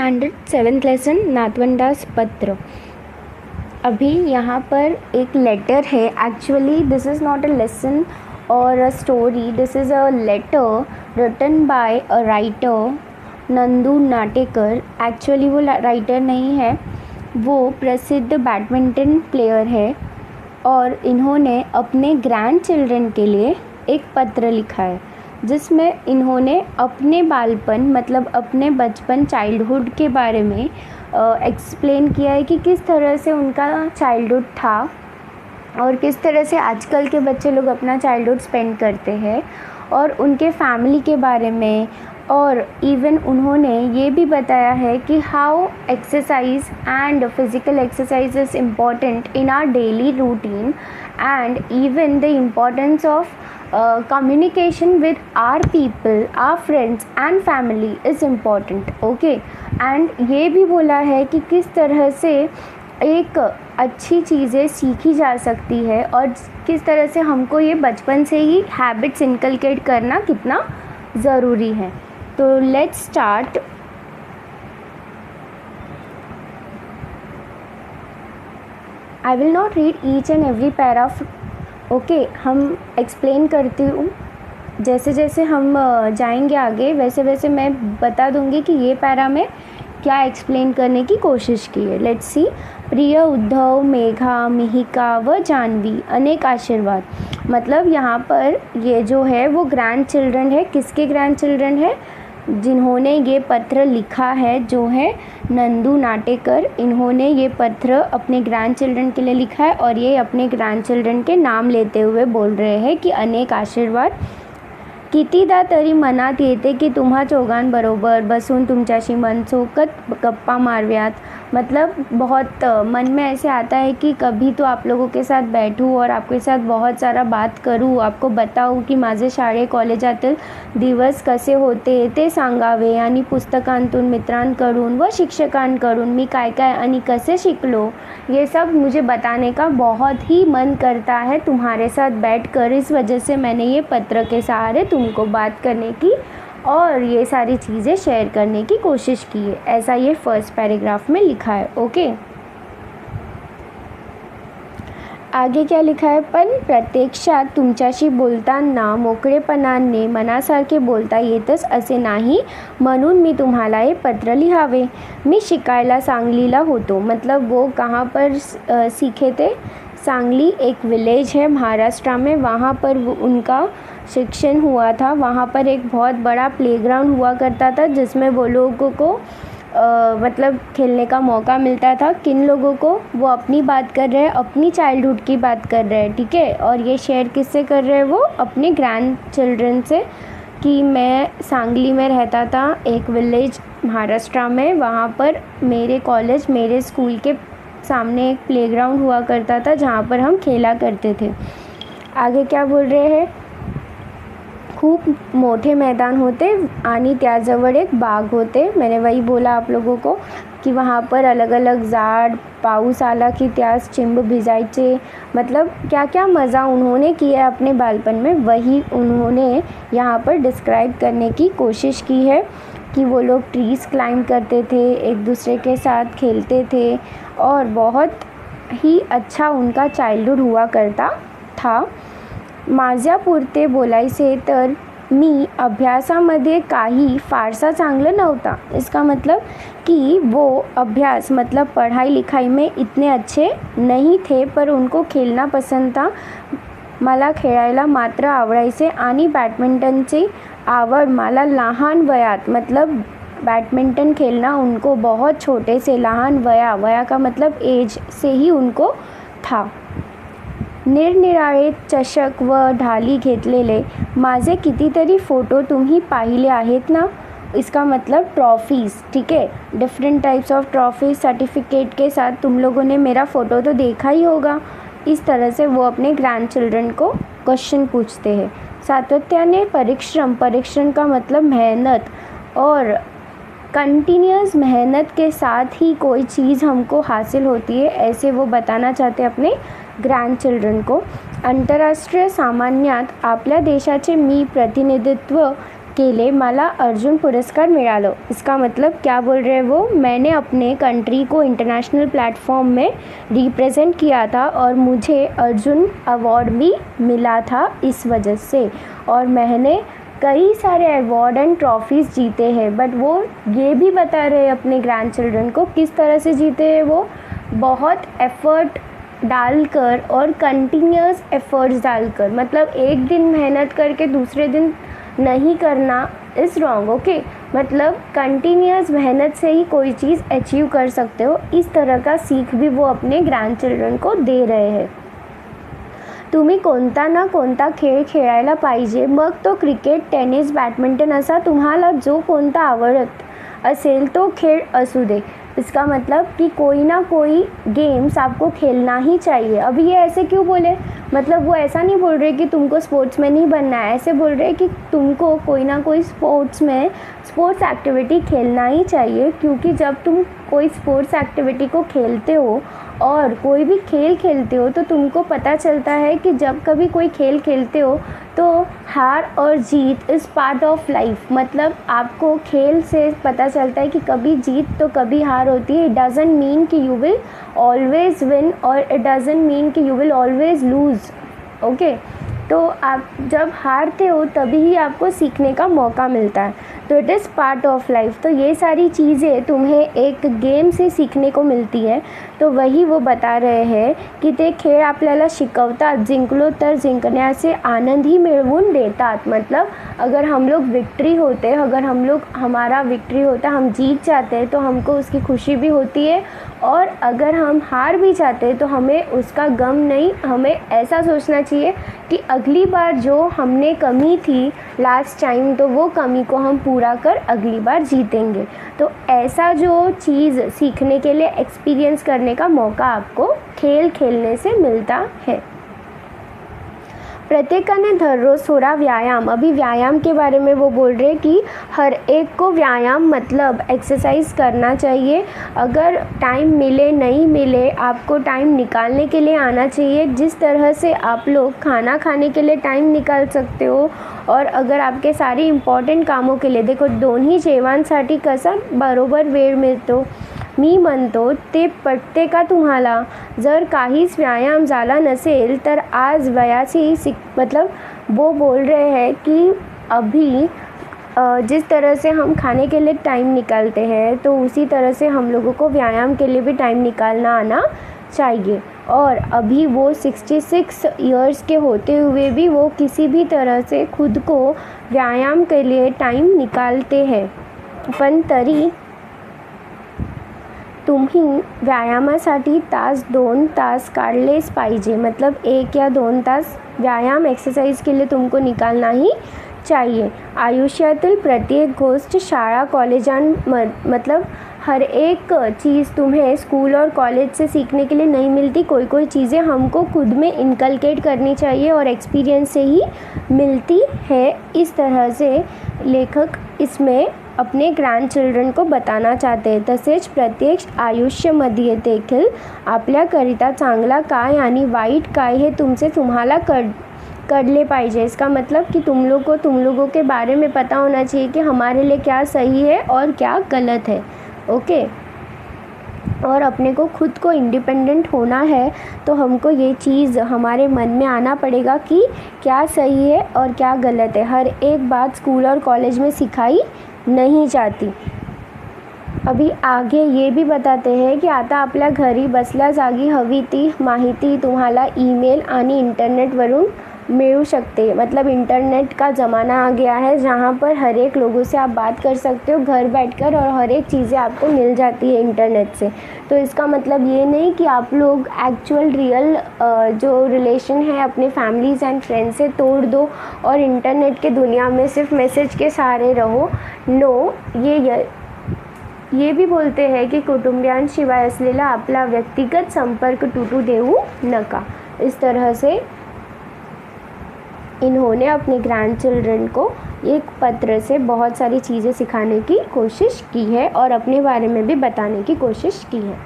Under 7th lesson नाथवंडास पत्र। अभी यहाँ पर एक लेटर है। Actually this is not a lesson और a story, this is a letter written by a writer Nandu Natekar. Actually वो राइटर नहीं है, वो प्रसिद्ध बैडमिंटन प्लेयर है और इन्होंने अपने ग्रैंड चिल्ड्रन के लिए एक पत्र लिखा है जिसमें इन्होंने अपने बालपन मतलब अपने बचपन चाइल्डहुड के बारे में एक्सप्लेन किया है कि किस तरह से उनका चाइल्डहुड था और किस तरह से आजकल के बच्चे लोग अपना चाइल्डहुड स्पेंड करते हैं और उनके फैमिली के बारे में। और इवन उन्होंने ये भी बताया है कि how exercise and physical exercise is important in our daily routine and even the importance of communication with our people, our friends and family is important. okay, and ये भी बोला है कि किस तरह से एक अच्छी चीज़ें सीखी जा सकती है और किस तरह से हमको ये बचपन से ही हैबिट्स इनकलकेट करना कितना ज़रूरी है। तो let's start. I will not read each and every paragraph. Okay, हम एक्सप्लेन करती हूँ। जैसे जैसे हम जाएंगे आगे वैसे वैसे मैं बता दूँगी कि ये पैरा में क्या एक्सप्लेन करने की कोशिश की है। Let's see. प्रिय उद्धव, मेघा, मिहिका व जानवी, अनेक आशीर्वाद। मतलब यहाँ पर ये जो है वो ग्रैंड चिल्ड्रन है। किसके ग्रैंड चिल्ड्रन है? जिन्होंने ये पत्र लिखा है जो है नंदू नाटेकर। इन्होंने ये पत्र अपने ग्रैंड चिल्ड्रन के लिए लिखा है और ये अपने ग्रैंड चिल्ड्रन के नाम लेते हुए बोल रहे हैं कि अनेक आशीर्वाद। कितीदा तरी मनात येते की तुम्हा चौघां बरोबर बसून तुमच्याशी मनसोक्त गप्पा मारव्यात। मतलब बहुत मन में ऐसे आता है कि कभी तो आप लोगों के साथ बैठूं और आपके साथ बहुत सारा बात करूं, आपको बताऊं की माझे शाळे कॉलेजातील दिवस कसे होते ते सांगावे आणि पुस्तकांतून मित्रांकडून व शिक्षकांकडून मी काय काय आणि कसे शिकलो ये सब मुझे बताने का बहुत ही मन करता है तुम्हारे साथ बैठकर। इस वजह से मैंने ये पत्र के सहारे तुमको बात करने की और ये सारी चीज़ें शेयर करने की कोशिश की है। ऐसा ये फर्स्ट पैराग्राफ में लिखा है। ओके, आगे क्या लिखा है? पण प्रत्यक्षात तुमच्याशी बोलताना मोकळेपणाने मनासारखे बोलता येतच असे नाही, म्हणून मी तुम्हाला हे पत्र लिहावे। मी शिकायला सांगलीला होतो। मतलब वो कहाँ पर सीखे थे? सांगली एक विलेज है महाराष्ट्र में, वहाँ पर उनका शिक्षण हुआ था। वहाँ पर एक बहुत बड़ा प्लेग्राउंड हुआ करता था जिसमें वो लोगों को मतलब खेलने का मौका मिलता था। किन लोगों को? वो अपनी बात कर रहे हैं, अपनी चाइल्डहुड की बात कर रहे हैं, ठीक है। और ये शेयर किससे कर रहे हैं? वो अपने ग्रैंड चिल्ड्रन से कि मैं सांगली में रहता था, एक विलेज महाराष्ट्र में। वहाँ पर मेरे कॉलेज, मेरे स्कूल के सामने एक प्लेग्राउंड हुआ करता था जहाँ पर हम खेला करते थे। आगे क्या बोल रहे हैं? खूब मोठे मैदान होते आणि त्याजवळ एक बाग होते। मैंने वही बोला आप लोगों को कि वहाँ पर अलग अलग झाड़, पाऊस आला की त्यास चिंब भिजायचे। मतलब क्या क्या मज़ा उन्होंने किया अपने बालपन में, वही उन्होंने यहाँ पर डिस्क्राइब करने की कोशिश की है कि वो लोग ट्रीज़ क्लाइंब करते थे, एक दूसरे के साथ खेलते थे और बहुत ही अच्छा उनका चाइल्डहुड हुआ करता था। माझ्यापुरते बोलायचे तर मी अभ्यासामध्ये काही फारसा चांगलं नव्हता। इसका मतलब कि वो अभ्यास मतलब पढ़ाई लिखाई में इतने अच्छे नहीं थे, पर उनको खेलना पसंद था। मला खेळायला मात्र आवडायचे आणि बॅडमिंटनची आवड मला लहान वयात, मतलब बैडमिंटन खेलना उनको बहुत छोटे से, लहान वया का मतलब एज से ही उनको था। निरनिराळे चषक व ढाली घेतलेले माझे कितीतरी फ़ोटो तुम्ही पाहिले आहेत ना। इसका मतलब ट्रॉफ़ीज़, ठीक है। डिफरेंट टाइप्स ऑफ ट्रॉफ़ीज़ सर्टिफिकेट के साथ तुम लोगों ने मेरा फ़ोटो तो देखा ही होगा। इस तरह से वो अपने ग्रैंड चिल्ड्रन को क्वेश्चन पूछते हैं। सातत्याने परिश्रम, परिश्रम का मतलब मेहनत, और कंटिन्यूस मेहनत के साथ ही कोई चीज़ हमको हासिल होती है, ऐसे वो बताना चाहते हैं अपने ग्रैंड चिल्ड्रन को। आंतरराष्ट्रीय सामान्यात आपल्या देशाचे मी प्रतिनिधित्व केले मला अर्जुन पुरस्कार मिळालं। इसका मतलब क्या बोल रहे हैं वो, मैंने अपने कंट्री को इंटरनेशनल प्लेटफॉर्म में रिप्रेजेंट किया था और मुझे अर्जुन अवार्ड भी मिला था इस वजह से। और मैंने कई सारे अवार्ड एंड ट्रॉफीज़ जीते हैं। बट वो ये भी बता रहे हैं अपने ग्रैंड चिल्ड्रन को किस तरह से जीते हैं। वो बहुत एफ़र्ट डालकर और कंटिन्यूस एफ़र्ट्स डालकर, मतलब एक दिन मेहनत करके दूसरे दिन नहीं करना इज़ रॉन्ग। ओके, मतलब कंटिन्यूस मेहनत से ही कोई चीज़ अचीव कर सकते हो। इस तरह का सीख भी वो अपने ग्रैंड चिल्ड्रन को दे रहे हैं। तुम्ही कोणता ना कोणता खेळ खेळायला पाहिजे, मग तो क्रिकेट, टेनिस, बॅडमिंटन असा तुम्हाला जो कोणता आवडत असेल तो खेळ असू दे। इसका मतलब कि कोई ना कोई गेम्स आपको खेलना ही चाहिए। अभी ये ऐसे क्यों बोले, मतलब वो ऐसा नहीं बोल रहे कि तुमको स्पोर्ट्समैन ही बनना है, ऐसे बोल रहे कि तुमको कोई ना कोई स्पोर्ट्स एक्टिविटी खेलना ही चाहिए। क्योंकि जब तुम कोई स्पोर्ट्स एक्टिविटी को खेलते हो और कोई भी खेल खेलते हो तो तुमको पता चलता है कि जब कभी कोई खेल खेलते हो तो हार और जीत इज़ पार्ट ऑफ लाइफ। मतलब आपको खेल से पता चलता है कि कभी जीत तो कभी हार होती है। इट डज़ंट मीन कि यू विल ऑलवेज विन और इट डज़ंट मीन कि you will always lose. Okay, तो आप जब हारते हो तभी ही आपको सीखने का मौका मिलता है। तो it is part of life. तो ये सारी चीज़ें तुम्हें एक गेम से सीखने को मिलती है। तो वही वो बता रहे हैं की ते खेळ आपल्याला शिकवतात, जिंकलो तर जिंकण्याचे आनंद ही मिळवून देतात। मतलब अगर हम लोग विक्ट्री होते, अगर हमारा विक्ट्री होता, हम जीत जाते हैं तो हमको उसकी खुशी भी होती है। और अगर हम हार भी जाते तो हमें उसका गम नहीं, हमें ऐसा सोचना चाहिए कि अगली बार जो हमने कमी थी लास्ट टाइम, तो वो कमी को हम पूरा कर अगली बार जीतेंगे। तो ऐसा जो चीज़ सीखने के लिए, एक्सपीरियंस करने का मौका आपको खेल खेलने से मिलता है। प्रत्येकाने दररोज थोड़ा व्यायाम, अभी व्यायाम के बारे में वो बोल रहे कि हर एक को व्यायाम मतलब एक्सरसाइज करना चाहिए। अगर टाइम मिले नहीं मिले, आपको टाइम निकालने के लिए आना चाहिए। जिस तरह से आप लोग खाना खाने के लिए टाइम निकाल सकते हो और अगर आपके सारे इम्पॉर्टंट कामों के लिए, देखो दोन्ही जेवणासाठी कसा बरोबर वेळ मिळतो। मी म्हणतो ते पटते का तुम्हाला? जर काहीच व्यायाम झाला नसेल तर आज वयाची मतलब वो बोल रहे हैं कि अभी जिस तरह से हम खाने के लिए टाइम निकालते हैं तो उसी तरह से हम लोगों को व्यायाम के लिए भी टाइम निकालना आना चाहिए। और अभी वो 66 इयर्स के होते हुए भी वो किसी भी तरह से खुद को व्यायाम के लिए टाइम निकालते हैं। पण तरी तुम्ही व्यायामासाठी तास 2 तास काढलेच पाहिजे। मतलब 1 या 2 तास व्यायाम एक्सरसाइज के लिए तुमको निकालना ही चाहिए। आयुष्यातील प्रत्येक गोष्ट शाळा मतलब हर एक चीज़ तुम्हें स्कूल और कॉलेज से सीखने के लिए नहीं मिलती। कोई चीज़ें हमको खुद में इनकलकेट करनी चाहिए और एक्सपीरियंस से ही मिलती है। इस तरह से लेखक इसमें अपने ग्रँड चिल्ड्रन को बताना चाहते हैं। तसेच प्रत्येक आयुष्यामध्ये देखील आपल्याकरिता चांगला काय आणि वाईट काय हे तुम्हाला करले पाहिजे। इसका मतलब कि तुम लोगों के बारे में पता होना चाहिए कि हमारे लिए क्या सही है और क्या गलत है। ओके, और अपने को खुद को इंडिपेंडेंट होना है तो हमको ये चीज़ हमारे मन में आना पड़ेगा कि क्या सही है और क्या गलत है। हर एक बात स्कूल और कॉलेज में सिखाई नहीं जाती। अभी आगे ये भी बताते हैं कि आता आपल्या घरी बसल्या जागी हवी ती माहिती तुम्हाला ईमेल आणि इंटरनेटवरून मिल सकते। मतलब इंटरनेट का ज़माना आ गया है जहाँ पर हर एक लोगों से आप बात कर सकते हो घर बैठकर और हर एक चीज़ें आपको मिल जाती है इंटरनेट से। तो इसका मतलब ये नहीं कि आप लोग एक्चुअल रियल जो रिलेशन है अपने फैमिलीज़ एंड फ्रेंड्स से तोड़ दो और इंटरनेट के दुनिया में सिर्फ मैसेज के सहारे रहो। नो, ये भी बोलते हैं कि कुटुंबियांशिवाय असलेला आपला व्यक्तिगत संपर्क तुटू देऊ नका। इस तरह से इन्होंने अपने ग्रैंड चिल्ड्रन को एक पत्र से बहुत सारी चीज़ें सिखाने की कोशिश की है और अपने बारे में भी बताने की कोशिश की है।